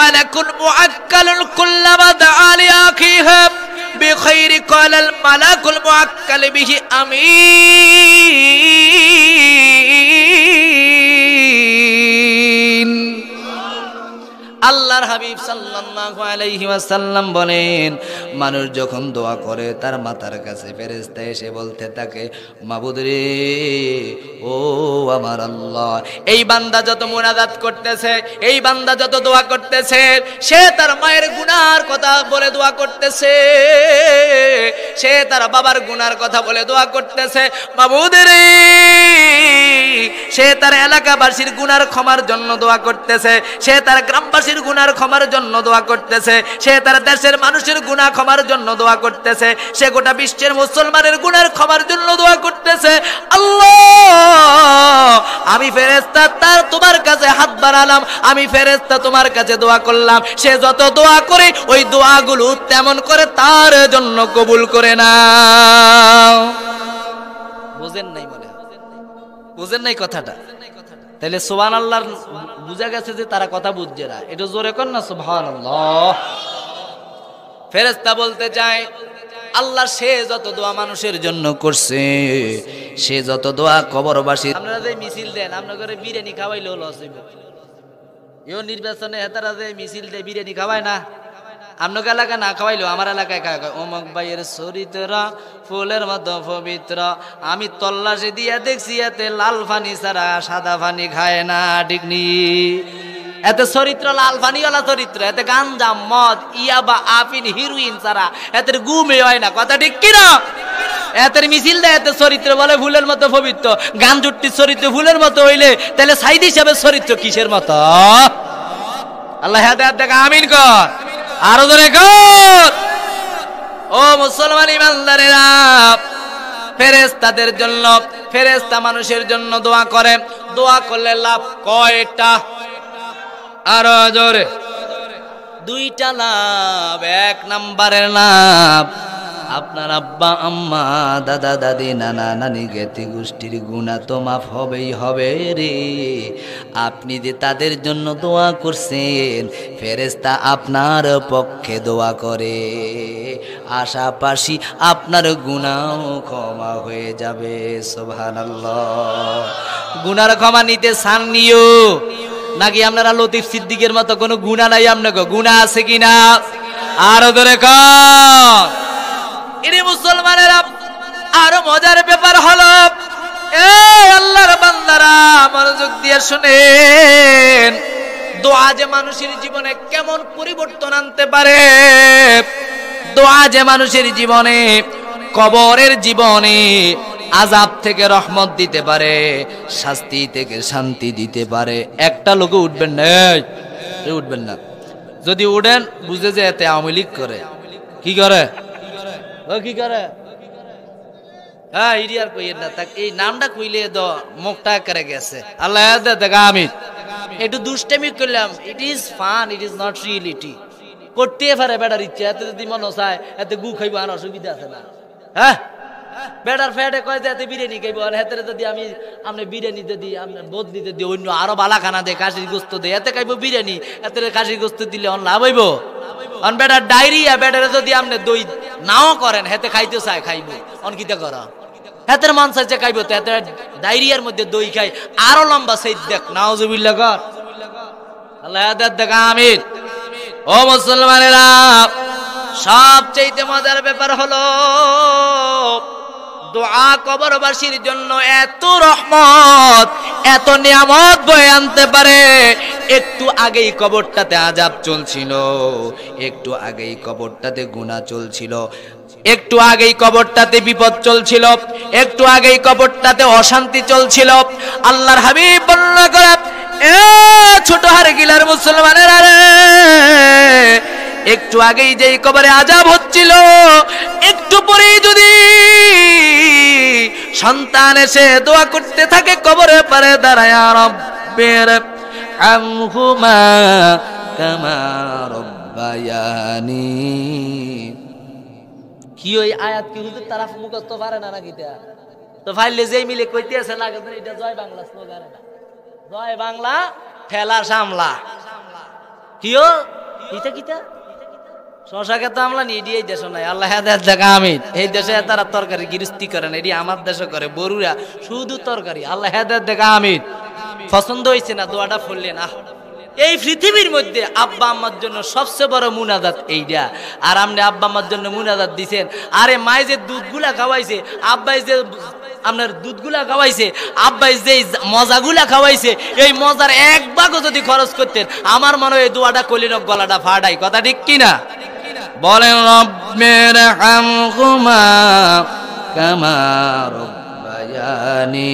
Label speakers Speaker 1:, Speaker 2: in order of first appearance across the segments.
Speaker 1: মালাকুল মুআক্কালুন কুল্লামা দাআ লিআখিহি বিখাইরি ক্বালাল মালাকুল মুআক্কাল বিহি আমিন। আল্লাহর হাবিব সাল্লাল্লাহু আলাইহি ওয়াসাল্লাম বলেন, মানুষ যখন দোয়া করে তার মাথার কাছে ফেরেশতা এসে বলতে থাকে, মাবুদ রে, ও আমার আল্লাহ, এই বান্দা যত মুনাজাত করতেছে, এই বান্দা যত দোয়া করতেছে, সে তার মায়ের গুনার কথা বলে দোয়া করতেছে, সে তার বাবার গুনার কথা বলে দোয়া করতেছে, মাবুদ রে, সে তার এলাকাবাসীর গুনার ক্ষমার জন্য দোয়া করতেছে, সে তার গ্রামবাসীর গুনার ক্ষমার জন্য দোয়া করতেছে, সে তার দেশের মানুষের গুনাহ ক্ষমার জন্য দোয়া করতেছে, সে গোটা বিশ্বের মুসলমানের গুনার ক্ষমার জন্য দোয়া করতেছে। আল্লাহ, আমি ফেরেশতা তার তোমার কাছে হাত বাড়ালাম, আমি ফেরেশতা তোমার কাছে দোয়া করলাম, সে যত দোয়া করে ওই দোয়াগুলো তেমন করে তার জন্য কবুল করে নাও। বুঝেন নাই মনে হয়? বুঝেন নাই কথাটা? তাহলে সুবহানাল্লাহ বুঝা গেছে যে তারা কথা বুঝছে না, এটা জোরে কর না সুবহানাল্লাহ। ফেরেশতা বলতে চায়, আল্লাহ সে যত দোয়া মানুষের জন্য করছে, সে যত দোয়া কবরবাসী। আপনারা যে মিছিল দেন, আপনার ঘরে বিরিয়ানি খাওয়াইলেও লস হইব। এও নির্বাচনে হেতারা যে মিছিল দেয় বিরিয়ানি খাওয়ায় না, আপনার এলাকা না খাওয়াইলো আমার এলাকায় খাওয়ায়। অমুক ভাইয়ের চরিত্র ফুলের মতো পবিত্র, আমি তল্লাশি দিয়া দেখছি এতে লাল পানি ছাড়া সাদা পানি খায় না, ঠিক নি? এতে চরিত্র লাল পানিওয়ালা চরিত্র, এতে গাঞ্জা মদ ইয়াবা আফিন হিরোইন ছাড়া এতে গুমে হয় না, কথা ঠিক কিনা? এতের মিছিল দেয়, এতে চরিত্র বলে ফুলের মতো পবিত্র, গান জুট্টির চরিত্র ফুলের মতো হইলে তাহলে সাইদ হিসাবে চরিত্র কিসের মতো? আল্লাহ হেদায়েত দেখা, আমিন কর, আরো জোরে কর। ও মুসলমান ইমানদারেরা, ফেরেশতাদের জন্য, ফেরেশতা মানুষের জন্য দোয়া করে, দোয়া করলে লাভ কয়টা? আরো জোরে। দুইটা লাভ। এক নাম্বারের লাভ, আপনার আব্বা আম্মা দাদা দাদি নানা নানি জ্ঞাতি গোষ্ঠীর গুনাহ তো মাফ হবেই হবে রে। আপনি যে তাদের জন্য দোয়া করছেন, ফেরেশতা আপনার পক্ষে দোয়া করে, আশাপাশি আপনার গুনাহ ক্ষমা হয়ে যাবে। সুবহানাল্লাহ। গুনার ক্ষমা নিতে চান নিও নাকি আপনারা লতিফ সিদ্দিকের মতো কোনো গুনাহ নাই? আপনাকে গুনাহ আছে কিনা? আরো ধরে কর। ইনি মুসলমানেরা, আরো মজার ব্যাপার হলো, এই আল্লাহর বান্দারা মনোযোগ দিয়ে শুনেন, দোয়া যে মানুষের জীবনে কেমন পরিবর্তন আনতে পারে, দোয়া যে মানুষের জীবনে, কবরের জীবনে আযাব থেকে রহমত দিতে পারে, শাস্তি থেকে শান্তি দিতে পারে। একটা লোক উঠবেন না, উঠবেন না। যদি উঠেন বুঝে যে এতে আওয়ামী লীগ করে। কি করে? ও কি করে? হ্যাঁ, ইডিয়ার কইয়ের না, তাক এই নামটা কইলে তো মুখটা করে গেছে। আল্লাহ দেখা, আমি একটু দুষ্টামি করলাম, it is fun, it is not reality. করতে পারে বেটার ইচ্ছা, এতে যদি মনে চায় এতে গু খাইব, আর অসুবিধা আছে না? হ্যাঁ, বেটার ফ্যাটে কয় যে এতে বিরিয়ানি খাইব, আর হেতে যদি আমি আপনি বিরিয়ানি যদি আপনার বদলি যদি অন্য আরো বালা খানা দেয়, খাসির গোস্ত দেয়, এতে খাইব বিরিয়ানি, এতে খাসির গোস্ত দিলে অন লাভ হইব? অন বেটার ডায়রিয়া, বেটারে যদি আপনি দই নাও করেন, হেতে খাইতে চায় খাইব, অন কিতা করা? হেতের মন চাইছে খাইব, তো হেতে ডায়রিয়ার মধ্যে দই খাই, আরো লম্বা সেই দেখ, নাউজুবিল্লাহ কর। আল্লাহ দেখা, আমিন। ও মুসলমানেরা, সবচেয়ে মজার ব্যাপার হলো, দোয়া কবরবাসীর জন্য এত রহমত, এত নিয়ামত বয়ে আনতে পারে। একটু আগেই কবরটাতে আযাব চলছিল, একটু আগেই কবরটাতে গুনাহ চলছিল, একটু আগেই কবরটাতে বিপদ চলছিল, একটু আগেই কবরটাতে অশান্তি চলছিল। আল্লাহর হাবিব বর্ণনা করে, এ ছোট হাড় গিলার মুসলমানেরা রে, একটু আগেই যেই কবরে আযাব হচ্ছিল, একটু পরেই যদি সন্তান এসে দোয়া করতে থাকে কবরে পারে দাঁড়ায়, রব্বির আমহুমা কামা রব্বায়ানি। কি ওই আয়াত কি হুজুর তারা মুখস্থ পারে না নাকি? তো ফাইলে যেই মিলে কইতে আছে লাগে, এটা জয় বাংলা স্লোগান, জয় বাংলা ঠেলা সামলা। কিও ইটা কিটা শশা খেতে আমলা নি এডি এই দেশ নাই আল্লাহ হেদায়েত দেখা আমিন এই দেশে তারা তরকারি গৃহস্থী করে না এডি আমার দেশে করে বড়ুরা শুধু তরকারি আল্লাহ হেদায়েত দেখা আমিন পছন্দ হইছে না দোয়াটা পড়লেন এই পৃথিবীর মধ্যে আব্বা আম্মার জন্য সবচেয়ে বড় মুনাজাত এইটা আর আপনি আব্বা আম্মার জন্য মুনাজাত দিছেন আরে মায়ে যে দুধগুলা খাওয়াইছে আব্বাই যে আপনার দুধগুলা খাওয়াইছে আব্বাই যে মজাগুলা খাওয়াইছে এই মজার এক ভাগও যদি খরচ করতেন আমার মনে হয় এই দোয়াটা কলির গলাটা ফাটাই কথা ঠিক কিনা বলেন রব্বির হামহুমা কামা রব্বায়ানি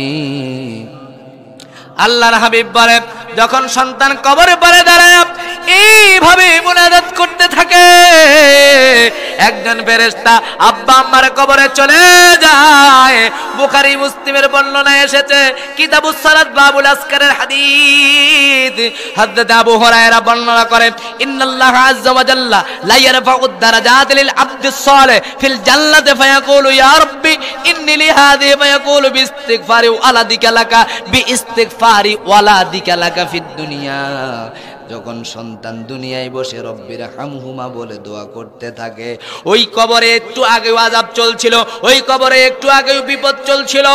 Speaker 1: আল্লাহর হাবিব বলেন যখন সন্তান কবরে পড়ে দাঁড়ায় এইভাবে মুনাজাত করতে থাকে একজন ফেরেশতা আব্বা আম্মার কবরে চলে যায় বুখারী মুসলিমের বর্ণনায় এসেছে কিতাবুস সালাত বাবুল আসকারের হাদিস হযরত আবু হুরায়রা বর্ণনা করেন ইন্নাল্লাহা আযজা ওয়া জাল্লা লা ইয়ারফাউদ দারাজাত লিল আবদিস সালিহ ফিল জান্নাতি ফায়াকুলু ইয়া রাব্বি ইন্নী লিহাযিহি ফায়াকুলু বিইস্তিগফারি ওয়ালাদিকা লাকা বিইস্তিগফারি ওয়ালাদিকা লাকা ফিদ দুনিয়া যখন সন্তান দুনিয়ায় বসে রব্বির হামহুমা বলে দোয়া করতে থাকে ওই কবরে একটু আগে আযাব চলছিল ওই কবরে একটু আগে বিপদ চলছিল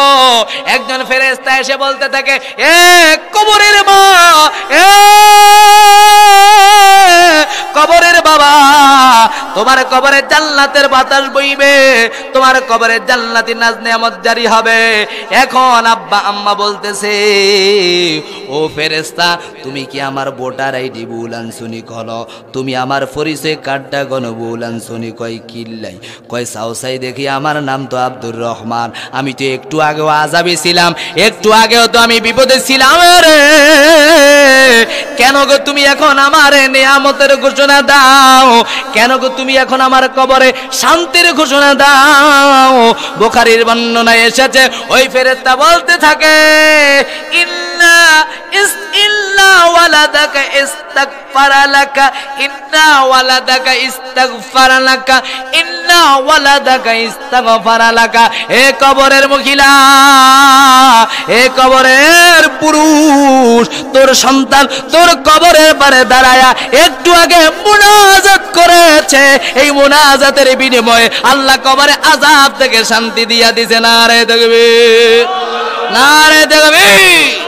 Speaker 1: একজন ফেরেশতা এসে বলতে থাকে এ কবরের মা এ কবরের বাবা তোমার কবরে জান্নাতের বাতাস বইবে তোমার কবরে জান্নাতি নাজ নেয়ামত জারি হবে এখন আব্বা আম্মা বলতেছে ও ফেরেশতা তুমি কি আমার ভোটার আইডি বুলান শুনি কলো তুমি আমার পরিচয় কার্ডটা কোন বুলান শুনি কয় কিল্লাই কয় সাউসাই দেখি আমার নাম তো আব্দুর রহমান আমি তো একটু আগেও আযাবে ছিলাম একটু আগেও তো আমি বিপদে ছিলাম রে কেন গো তুমি এখন আমার নিয়ামতের ঘোষণা দাও কেন গো তুমি এখন আমার কবরে শান্তির ঘোষণা দাও বুখারীর বর্ণনায় এসেছে ওই ফেরেশতা বলতে থাকে ইন্না ওয়ালাদাকা ইস্তাগফারা লাকা ইন্না ওয়ালাদাকা ইস্তাগফারা লাকা ইন্না ওয়ালাদাকা ইস্তাগফারা লাকা এ কবরের মহিলা এ কবরের পুরুষ তোর সন্তান তোর কবরের পারে দাঁড়ায়া একটু আগে মুনাজাত করেছে এই মুনাজাতের বিনিময়ে আল্লাহ কবরে আযাব থেকে শান্তি দিয়া দিয়েছে নারে তাকবীর নারে তাকবীর